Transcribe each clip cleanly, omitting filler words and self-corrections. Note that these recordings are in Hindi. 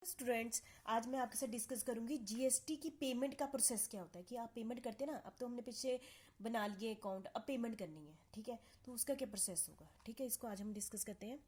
स्टूडेंट्स, आज मैं आपके साथ डिस्कस करूंगी जीएसटी की पेमेंट का प्रोसेस क्या होता है कि आप पेमेंट करते हैं ना। अब तो हमने पीछे बना लिए अकाउंट, अब पेमेंट करनी है, ठीक है। तो उसका क्या प्रोसेस होगा, ठीक है, इसको आज हम डिस्कस करते हैं।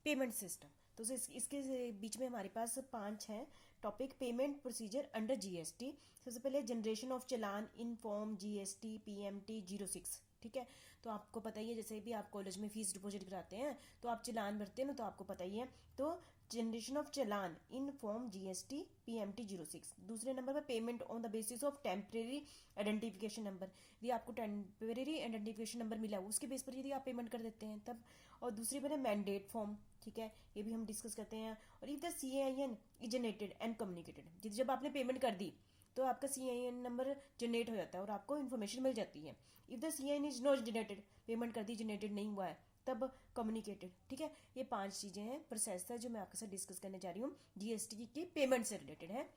पेमेंट सिस्टम, तो इसके बीच में हमारे पास 5 हैं topic. Payment procedure under GST. सबसे पहले generation of challan in form GST PMT 06, ठीक है। तो आपको पता ही है, जैसे भी आप कॉलेज में फीस डिपॉजिट कराते हैं तो आप चलान भरते हैं ना, तो आपको पता ही है। तो generation of challan in form GST PMT 06। दूसरे नंबर पर payment on the basis of temporary identification number. यदि आपको टेम्परेरी आइडेंटिफिकेशन नंबर मिला हो उसके बेस पर यदि आप पेमेंट कर देते हैं तब। और दूसरी पर है मैंडेट फॉर्म, ठीक है, ये भी हम डिस्कस करते हैं। और if the CIN is generated and communicated, जब आपने पेमेंट कर दी तो आपका CIN नंबर जनरेट हो जाता है और आपको इन्फॉर्मेशन मिल जाती है। If the CIN is not generated, payment कर दी, जनरेटेड नहीं हुआ है, तब कम्युनिकेटेड, ठीक है। ये 5 चीजें हैं, प्रोसेस है जो मैं आपके साथ डिस्कस करने जा रही हूँ, जीएसटी की पेमेंट से रिलेटेड है।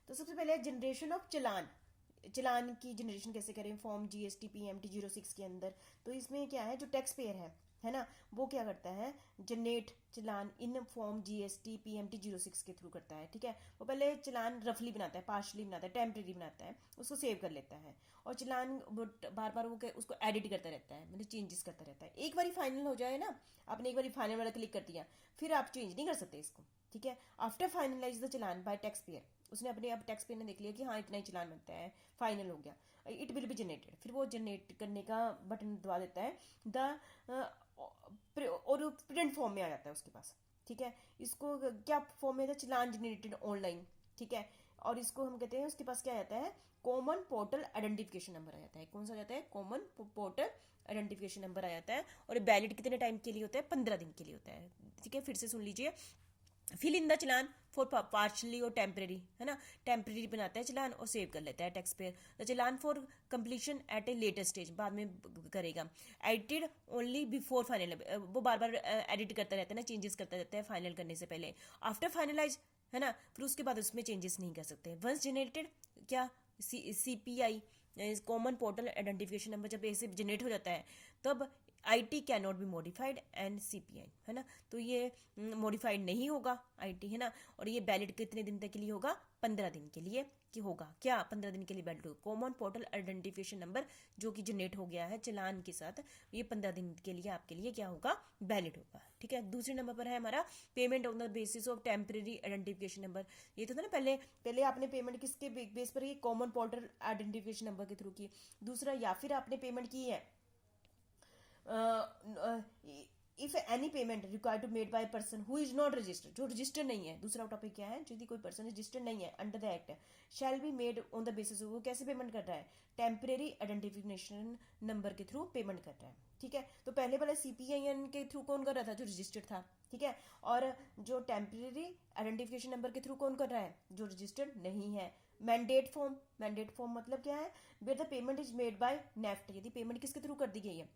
तो सबसे पहले जनरेशन ऑफ चलान। चलान की जनरेशन कैसे करें फॉर्म जीएसटी पीएमटी 06 के अंदर। तो इसमें क्या है, जो टैक्स पेयर है ना, वो क्या करता है, generate challan in form GST PMT 06 के थ्रू करता है, ठीक है। वो पहले चलान रफली बनाता है, पार्शली बनाता है, टेम्परेरी बनाता है, उसको सेव कर लेता है और चलान बार बार वो उसको एडिट करता रहता है, मतलब चेंजेस करता रहता है। एक बार फाइनल हो जाए ना, आपने एक बार फाइनल वाला क्लिक कर दिया, फिर आप चेंज नहीं कर सकते इसको, ठीक है। After finalise the challan by taxpayer, उसने अपने अब टैक्स पेयर ने देख लिया कि हाँ इतना ही चलान बनता है, फाइनल हो गया, इट विल बी जनरेटेड, फिर वो जनरेट करने का बटन दबा देता है। द और प्रिंट फॉर्म में आ जाता है उसके पास, ठीक है। इसको क्या फॉर्म में था, चलान जनरेटेड ऑनलाइन, ठीक है। और इसको हम कहते हैं, उसके पास क्या आता है, कॉमन पोर्टल आइडेंटिफिकेशन नंबर आ जाता है। कौन सा आ जाता है, कॉमन पोर्टल आइडेंटिफिकेशन नंबर आ जाता है। और वैलिड कितने टाइम के लिए होता है, 15 दिन के लिए होता है, ठीक है। फिर से सुन लीजिए, fill in the challan for partially और टेम्परेरी, है ना, टेम्परेरी बनाता है चलान और सेव कर लेता है taxpayer. The challan for completion at a later stage, बाद में करेगा। एडिटेड ओनली बिफोर फाइनल, वो बार बार एडिट करता रहता है ना, चेंजेस करता रहता है फाइनल करने से पहले। आफ्टर फाइनलाइज, है ना, फिर उसके बाद उसमें चेंजेस नहीं कर सकते। वंस जनरेटेड, क्या, CPI common portal identification number जब ऐसे जनरेट हो जाता है तब IT can not be modified and CPI, है ना। तो ये मॉडिफाइड नहीं होगा IT, है ना। और ये वैलिड कितने दिन तक के लिए होगा, 15 दिन के लिए कि होगा, क्या 15 दिन के लिए वैलिड होगा। कॉमन पोर्टल आइडेंटिफिकेशन नंबर जो कि जनरेट हो गया है चलान के साथ, ये 15 दिन के लिए आपके लिए क्या होगा, वैलिड होगा, ठीक है। दूसरे नंबर पर है हमारा payment on the basis of temporary identification number. ये तो था ना, पहले पहले आपने पेमेंट किसके बेस पर, ये कॉमन पोर्टल आइडेंटिफिकेशन नंबर के थ्रू की। दूसरा, या फिर आपने पेमेंट की है if any payment required to made by person who is not registered, जो रजिस्टर्ड नहीं है। दूसरा टॉपिक क्या है, यदि कोई पर्सन रजिस्टर्ड नहीं है under the act, shall be made on the basis, वो कैसे पेमेंट कर रहा है, टेम्परेरी आइडेंटिफिकेशन नंबर के थ्रू पेमेंट कर रहा है, ठीक है। तो पहले वाले CPIN के थ्रू कौन कर रहा था, जो रजिस्टर्ड था, ठीक है। और जो टेम्परेरी आइडेंटिफिकेशन नंबर के थ्रू कौन कर रहा है, जो रजिस्टर्ड नहीं है। मैंडेट फॉर्म, मैंडेट फॉर्म मतलब क्या है, where the payment is made by NEFT, यदि पेमेंट किसके थ्रू कर दी गई है,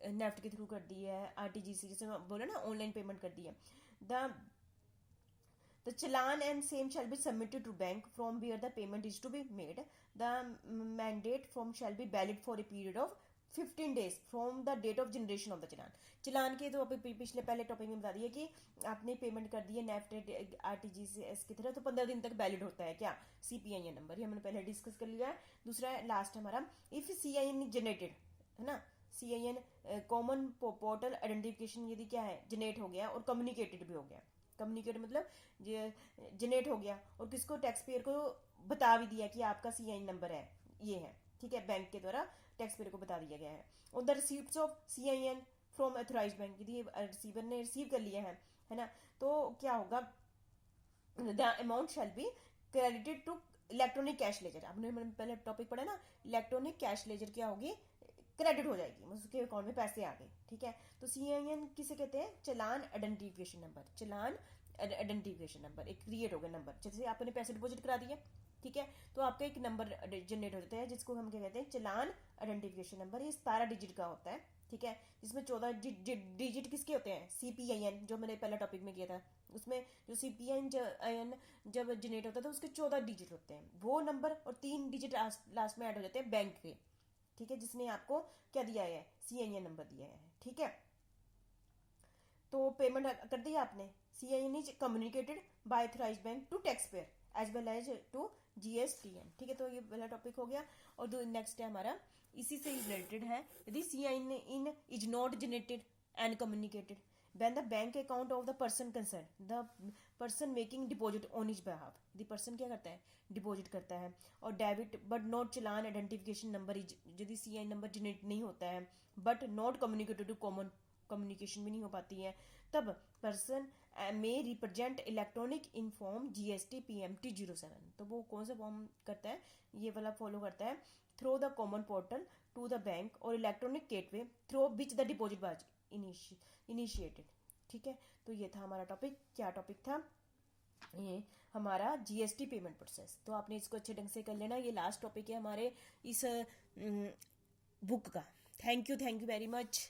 नेफ्ट के थ्रू कर दी है, RTGC जैसे बोला ना, ऑनलाइन पेमेंट कर दी है। The challan and same shall be submitted to bank from where the payment is to be made. The mandate form shall be valid for a period of 15 days from the date of generation of the challan. Challan के तो पिछले पहले टॉपिक में बता दिया कि आपने पेमेंट कर दी है नेफ्ट RTGS की तरह, तो 15 दिन तक वैलिड होता है क्या, CPIN नंबर, ये हमने पहले डिस्कस कर लिया है। दूसरा लास्ट हमारा, इफ CIN जनरेटेड, है ना, CIN कॉमन पोर्टल आइडेंटिफिकेशन यदि क्या है, जनरेट हो गया और कम्युनिकेटेड भी हो गया। कम्युनिकेट मतलब जनरेट हो गया और किसको, टैक्स पेयर को बता भी दिया कि आपका CIN नंबर है, ये है, ठीक है, बैंक के द्वारा टैक्स पेयर को बता दिया गया है। और the receipt of CIN from authorise bank, यदि रिसीवर ने रिसीव कर लिया है ना, तो क्या होगा, the amount shall be credited to electronic cash ledger. आपने पहले टॉपिक पढ़ा ना, इलेक्ट्रॉनिक कैश लेजर क्या होगी, क्रेडिट हो जाएगी, उसके अकाउंट में पैसे आ गए, ठीक है। तो CIN किसे कहते हैं, चलान आइडेंटिफिकेशन नंबर। चलान आइडेंटिफिकेशन नंबर एक क्रिएट हो गया नंबर, जैसे आपने पैसे डिपॉजिट करा दिए, ठीक है, तो आपका एक नंबर जनरेट हो जाता है जिसको हम क्या कहते हैं, चलान आइडेंटिफिकेशन नंबर। ये 17 डिजिट का होता है, ठीक है, जिसमें 14 डिजिट किसके होते हैं, CPIN, जो मैंने पहला टॉपिक में किया था, उसमें जो CPIN जब जनरेट होता है तो उसके 14 डिजिट होते हैं, वो नंबर और 3 डिजिट लास्ट में ऐड हो जाते हैं बैंक के, ठीक है, जिसने आपको क्या दिया है, CIN नंबर दिया है, ठीक है। तो पेमेंट कर दी आपने, CIN is communicated by authorised bank to taxpayer as well as to GSTN। ठीक है, तो ये पहला टॉपिक हो गया। और दो नेक्स्ट है हमारा, इसी से रिलेटेड है, यदि CIN in is not generated and communicated when the bank account of the person concerned, the person making deposit on his behalf, the person क्या करता है डिपॉजिट करता है, और debit but not challan identification number is, यदि CIN नंबर जनरेट नहीं होता है but not communicated to common, communication भी नहीं हो पाती है, तब पर्सन में represent electronic in form GST PMT 07। तो वो कौन सा फॉर्म करता है, ये वाला फॉलो करता है, through the common portal to the bank और electronic gateway through which the deposit was initiated. ठीक है, तो ये था हमारा टॉपिक। क्या टॉपिक था ये हमारा GST पेमेंट प्रोसेस। तो आपने इसको अच्छे ढंग से कर लेना, ये लास्ट टॉपिक है हमारे इस बुक का। Thank you very much.